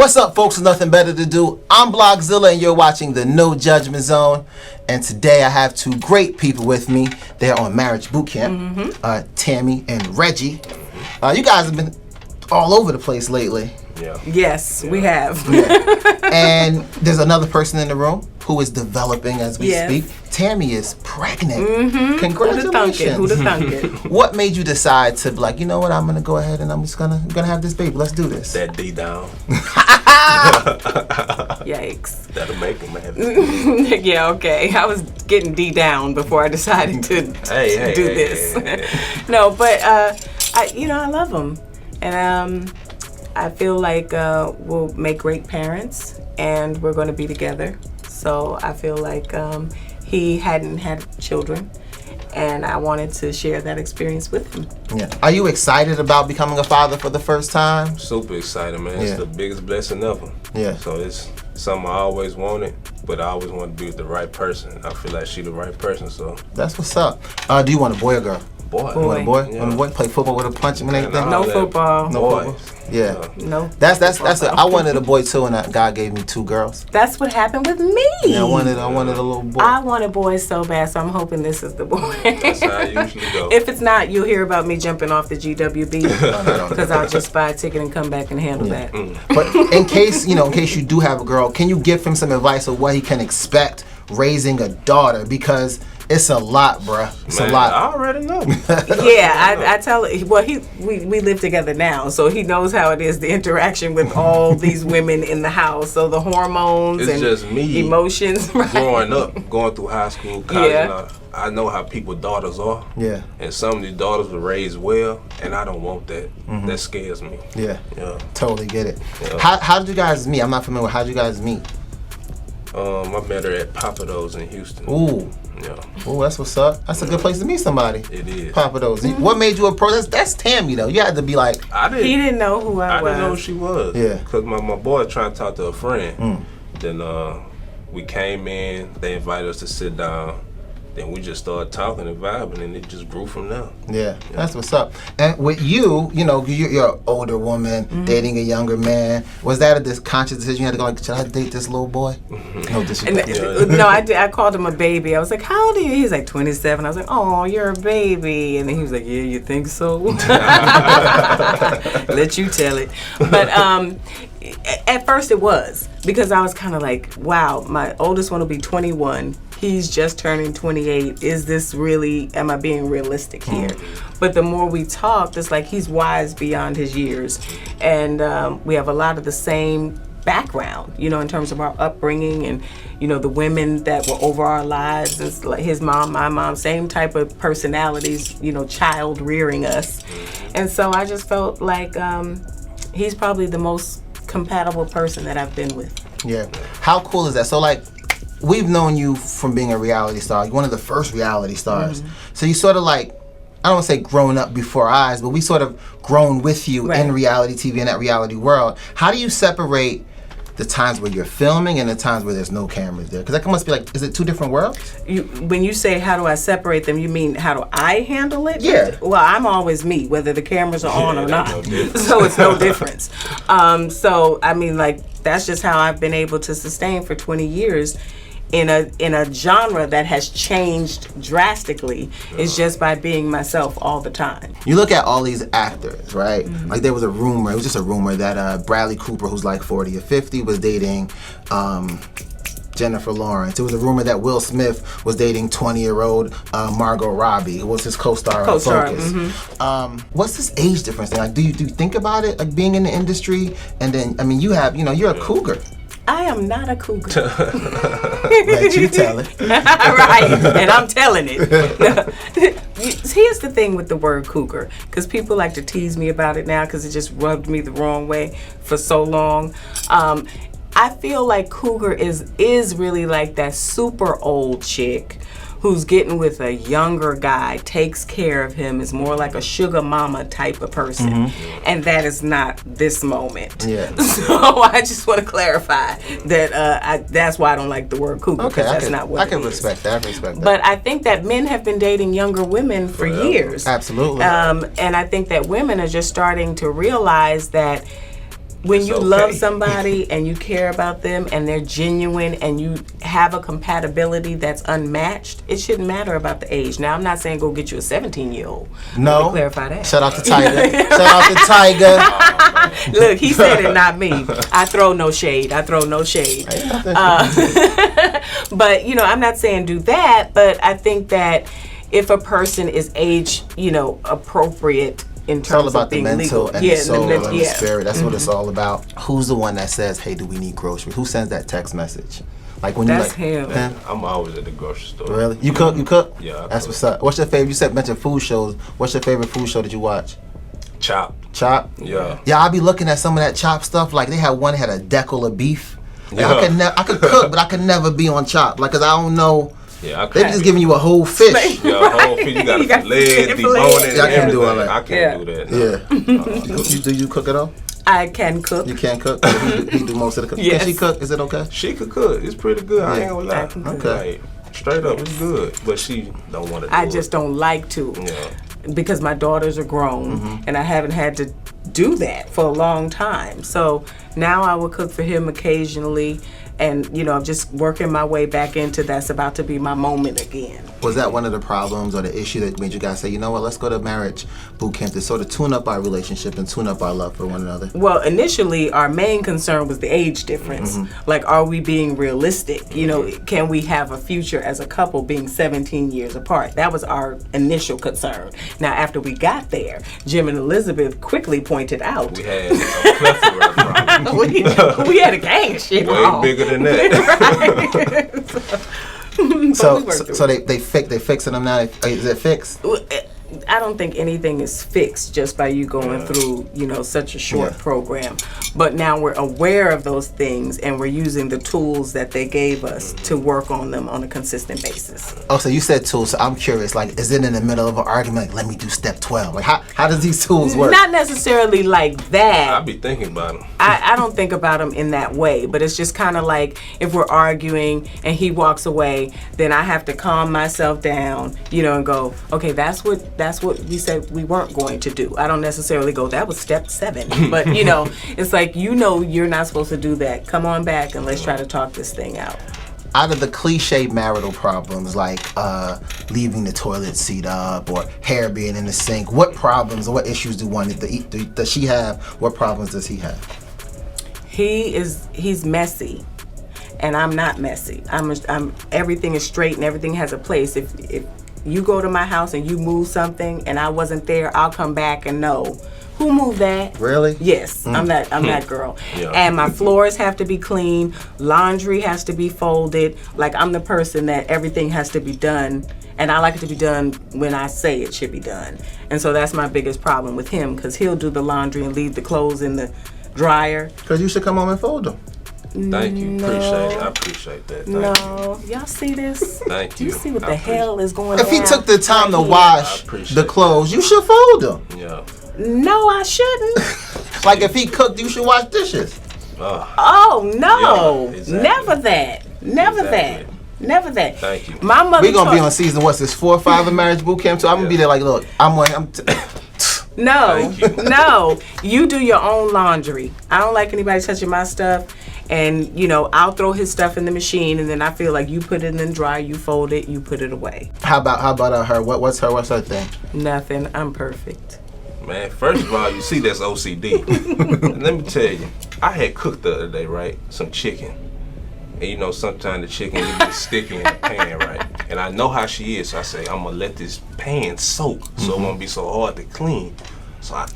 What's up, folks? With nothing better to do. I'm Blockzilla, and you're watching the No Judgment Zone. And today I have two great people with me. They're on Marriage Boot Camp, Tami and Reggie. You guys have been all over the place lately. Yeah. Yes, we have. And there's another person in the room who is developing as we speak. Tami is pregnant. Congratulations. Who'da thunk it? What made you decide to be like, you know what, I'm gonna go ahead and I'm gonna have this baby. Let's do this. That D down. Yikes. That'll make him have Yeah, okay. I was getting D down before I decided to do this. Hey. No, but I love him, and I feel like we'll make great parents, and we're going to be together. So I feel like he hadn't had children, and I wanted to share that experience with him. Yeah. Are you excited about becoming a father for the first time? Super excited, man. It's the biggest blessing ever. Yeah. So it's something I always wanted, but I always wanted to be with the right person. I feel like she's the right person, so. That's what's up. Do you want a boy or girl? Boy. You want a boy? Yeah. Want a boy? Play football with a punch and everything? No football. No Boys. football? Yeah. No. That's I wanted a boy too, and God gave me two girls. That's what happened with me. Yeah, I wanted a little boy. I wanted boys so bad, so I'm hoping this is the boy. That's how I usually go. If it's not, you'll hear about me jumping off the GWB because I'll just buy a ticket and come back and handle that. But in case you do have a girl, can you give him some advice of what he can expect raising a daughter? Because it's a lot, bruh. It's a lot. I already know. Yeah, I tell it. Well, we live together now, so he knows how it is, the interaction with all these women in the house. So the hormones It's and just me emotions. Right? Growing up, going through high school, college, Yeah. I know how people's daughters are. Yeah. And some of these daughters were raised well, and I don't want that. That scares me. Yeah. Yeah. Totally get it. Yeah. How did you guys meet? I'm not familiar with how did you guys meet? I met her at Papados in Houston. Ooh. Yeah. Ooh, that's what's up. That's a good place to meet somebody. It is. Papados. What made you approach? That's Tami though. You had to be like. He didn't know who I was. didn't know who she was. Yeah. Because my boy trying to talk to a friend. Then we came in. They invited us to sit down. Then we just started talking and vibing, and it just grew from there. Yeah, that's what's up. And with you're an older woman dating a younger man. Was that a conscious decision? You had to go like, should I date this little boy? No disrespect. No, I called him a baby. I was like, how old are you? He's like 27. I was like, oh, you're a baby. And then he was like, yeah, you think so? Let you tell it. But at first it was, because I was kind of like, wow, my oldest one will be 21. He's just turning 28. Is this really, am I being realistic here? But the more we talked, it's like he's wise beyond his years. And we have a lot of the same background, in terms of our upbringing and, the women that were over our lives. It's like his mom, my mom, same type of personalities, child rearing us. And so I just felt like he's probably the most compatible person that I've been with. Yeah. How cool is that? So like, we've known you from being a reality star. You're one of the first reality stars. So you sort of like, I don't want to say grown up before our eyes, but we sort of grown with you in reality TV, in that reality world. How do you separate the times where you're filming and the times where there's no cameras there? Because that must be like, is it two different worlds? When you say how do I separate them, you mean how do I handle it? Yeah. Well, I'm always me, whether the cameras are on or not. So it's no difference. So, I mean, like, that's just how I've been able to sustain for 20 years. In a genre that has changed drastically is just by being myself all the time. You look at all these actors, right? Like there was a rumor, it was just a rumor that Bradley Cooper, who's like 40 or 50, was dating Jennifer Lawrence. It was a rumor that Will Smith was dating 20-year-old Margot Robbie, who was his co-star on Focus. What's this age difference thing? Like, do you think about it, like being in the industry? And then, I mean, you're a cougar. I am not a cougar. Let you tell it. Right, and I'm telling it. Here's the thing with the word cougar, because people like to tease me about it now because it just rubbed me the wrong way for so long. I feel like cougar is really like that super old chick who's getting with a younger guy, takes care of him, is more like a sugar mama type of person. And that is not this moment. Yeah. So I just want to clarify that that's why I don't like the word cougar, because that's not what I can it is. respect that. But I think that men have been dating younger women for years. Absolutely. And I think that women are just starting to realize that when It's you okay. love somebody and you care about them and they're genuine and you have a compatibility that's unmatched, it shouldn't matter about the age. Now, I'm not saying go get you a 17-year-old. No. Let me clarify that. Shout out to Tiger. Shout out to Tiger. Look, he said it, not me. I throw no shade. But, you know, I'm not saying do that, but I think that if a person is age, you know, appropriate in It's all terms about of the being mental legal. and the soul and the yeah. spirit. That's what it's all about. Who's the one that says, "Hey, do we need groceries?" Who sends that text message? Like when That's you like, him. I'm always at the grocery store. Really? You cook? You cook? Yeah, I That's cook. what's up. What's your favorite? You said mention food shows. What's your favorite food show that you watch? Chop. Chop? Yeah. Yeah, I be looking at some of that Chop stuff. Like they had one that had a decal of beef. Like, Yeah. I could cook, but I could never be on Chop. Like, cause I don't know. Yeah, I They be just giving you a whole fish. Yeah, whole fish. You got You got to fillet, to debone it. Yeah, I and can't do all everything. that. I can't do that. No. Yeah. Do you cook at all? I can cook. You can't cook? He do most of the cooking. Yes. Can she cook? Is it okay? She could cook. It's pretty good. I ain't gonna lie. I can cook. Okay. Like, straight up, it's good. But she don't want to do I it. just don't like to. Yeah. Because my daughters are grown and I haven't had to do that for a long time. So now I will cook for him occasionally, and you know, I'm just working my way back into that's about to be my moment again. Was that one of the problems or the issue that made you guys say, you know what, let's go to marriage boot camp to sort of tune up our relationship and tune up our love for one another? Well, initially, our main concern was the age difference. Like, are we being realistic? You know, can we have a future as a couple being 17 years apart? That was our initial concern. Now, after we got there, Jim and Elizabeth quickly pointed out We had a plethora of problems. we had a gang of shit Way wrong. bigger than that. So they fixing them now. Is it fixed? I don't think anything is fixed just by you going through, you know, such a short program. But now we're aware of those things and we're using the tools that they gave us to work on them on a consistent basis. Oh, so you said tools. So I'm curious. Like, is it in the middle of an argument? Like, let me do step 12. Like, how does these tools work? Not necessarily like that. I be thinking about them. I don't think about them in that way, but it's just kind of like if we're arguing and he walks away, then I have to calm myself down, you know, and go, okay, that's what we said we weren't going to do. I don't necessarily go, that was step 7, but you know, it's like, you know, you're not supposed to do that. Come on back and let's try to talk this thing out. Out of the cliche marital problems, like leaving the toilet seat up or hair being in the sink, what problems or what issues does she have? What problems does he have? He's messy, and I'm not messy. I'm everything is straight and everything has a place. If you go to my house and you move something and I wasn't there, I'll come back and know who moved that. Really? Yes, I'm that girl. Yeah. And my floors have to be clean, laundry has to be folded. Like, I'm the person that everything has to be done, and I like it to be done when I say it should be done. And so that's my biggest problem with him, because he'll do the laundry and leave the clothes in the dryer. Because you should come home and fold them. Thank you. Appreciate it. I appreciate that. Thank you. Y'all see this? Thank Do you. you see what I the appreciate hell is going on? If he took the time to right here? wash I appreciate the clothes, you should fold them. Yeah. No, I shouldn't. Like, if he cooked, you should wash dishes. Oh no, Yeah, exactly. never that. Never Exactly. that. Never that. Thank you. My mother. We're going to be taught- on season, what's this, 4 or 5 of Marriage Boot Camp? So I'm going to be there like, look, No, Thank you. no. You do your own laundry. I don't like anybody touching my stuff. And, you know, I'll throw his stuff in the machine, and then I feel like you put it in the dryer, you fold it, you put it away. How about her? What's her thing? Nothing. I'm perfect. Man, first of all, you see that's OCD. And let me tell you, I had cooked the other day, right? Some chicken. And you know, sometimes the chicken gets sticky in the pan, right? And I know how she is, so I say, I'm gonna let this pan soak so it won't be so hard to clean. So I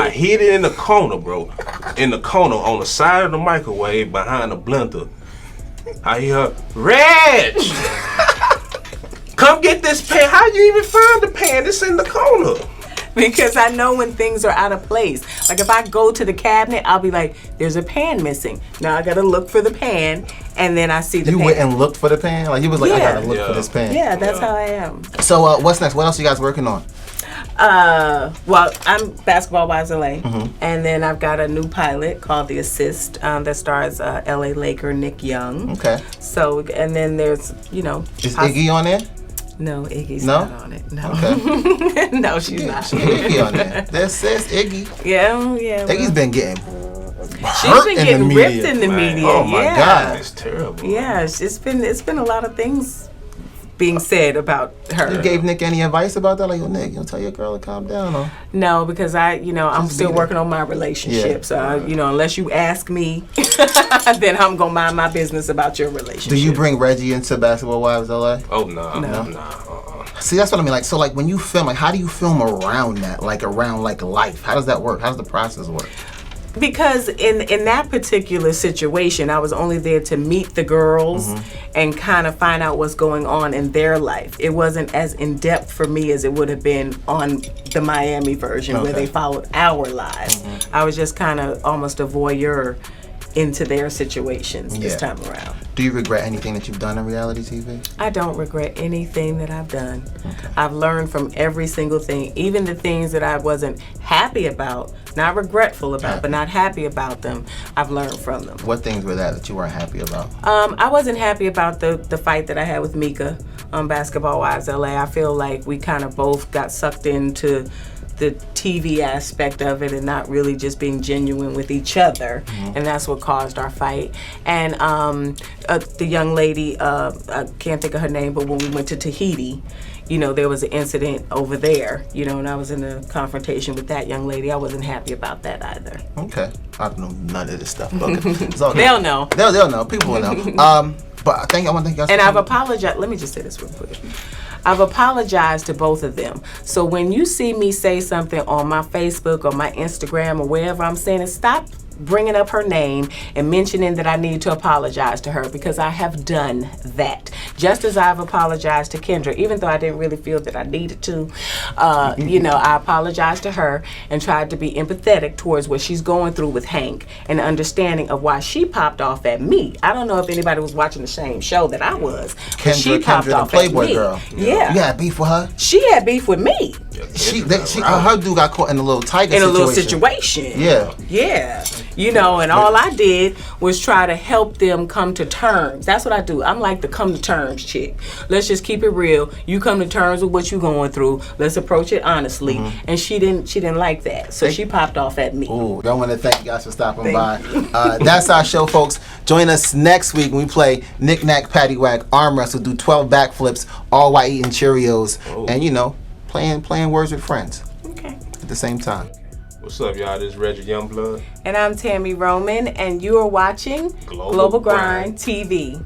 hid it in the corner, bro. In the corner on the side of the microwave behind the blender. I hear her, Reg! Come get this pan. How you even find the pan? It's in the corner. Because I know when things are out of place. Like, if I go to the cabinet, I'll be like, there's a pan missing. Now I gotta look for the pan, and then I see the pan. You went and looked for the pan? Like, you was like, I gotta look for this pan. Yeah, that's how I am. So what's next? What else are you guys working on? Well, I'm Basketball Wives LA, Mm-hmm. and then I've got a new pilot called The Assist that stars LA Laker Nick Young. Okay. So, and then there's, you know. Is Iggy on there? No, Iggy's No? not on it. No. Okay. No, she's not. Iggy on there. That's Iggy. Yeah. Iggy's been getting hurt been in getting the ripped media. in the Man, media. oh my yeah. God. It's terrible. Yeah, it's been a lot of things being said about her. You gave Nick any advice about that? Like, yo, Nick, you tell your girl to calm down. Or? No, because I'm Just still be working on my relationship. Yeah. So, unless you ask me, then I'm going to mind my business about your relationship. Do you bring Reggie into Basketball Wives LA? Oh, no. No. See, that's what I mean. Like, so, like, when you film, like, how do you film around that? Like, around, like, life? How does that work? How does the process work? Because in that particular situation, I was only there to meet the girls and kind of find out what's going on in their life. It wasn't as in-depth for me as it would have been on the Miami version where they followed our lives. I was just kind of almost a voyeur into their situations this time around. Do you regret anything that you've done in reality TV? I don't regret anything that I've done. I've learned from every single thing, even the things that I wasn't happy about, not regretful about, but not happy about them, I've learned from them. What things were that you weren't happy about? I wasn't happy about the fight that I had with Mika on Basketball Wives LA. I feel like we kind of both got sucked into the TV aspect of it and not really just being genuine with each other, and that's what caused our fight. And the young lady, I can't think of her name, but when we went to Tahiti, there was an incident over there, and I was in a confrontation with that young lady. I wasn't happy about that either. Okay. I don't know none of this stuff. Okay. It's all good. They'll know. They'll know. People will know. But I want to thank you guys. And I've apologized. Let me just say this real quick. I've apologized to both of them. So when you see me say something on my Facebook or my Instagram or wherever I'm saying it, stop bringing up her name and mentioning that I need to apologize to her, because I have done that. Just as I've apologized to Kendra, even though I didn't really feel that I needed to. I apologized to her and tried to be empathetic towards what she's going through with Hank and understanding of why she popped off at me. I don't know if anybody was watching the same show that I was. But she popped off the Playboy at me. girl. Yeah. You had beef with her? She had beef with me. Her dude got caught in a little tiger situation. In a little situation. Yeah. Yeah. And all I did was try to help them come to terms. That's what I do. I'm like the come to terms chick. Let's just keep it real. You come to terms with what you're going through. Let's approach it honestly. And she didn't like that. So she popped off at me. Ooh, I want to thank you guys for stopping by. That's our show, folks. Join us next week when we play Knick Knack Paddywhack Arm Wrestle, do 12 backflips, all while eating Cheerios, and playing words with friends. Okay. At the same time. What's up, y'all? This is Reggie Youngblood. And I'm Tami Roman, and you are watching Global Grind TV.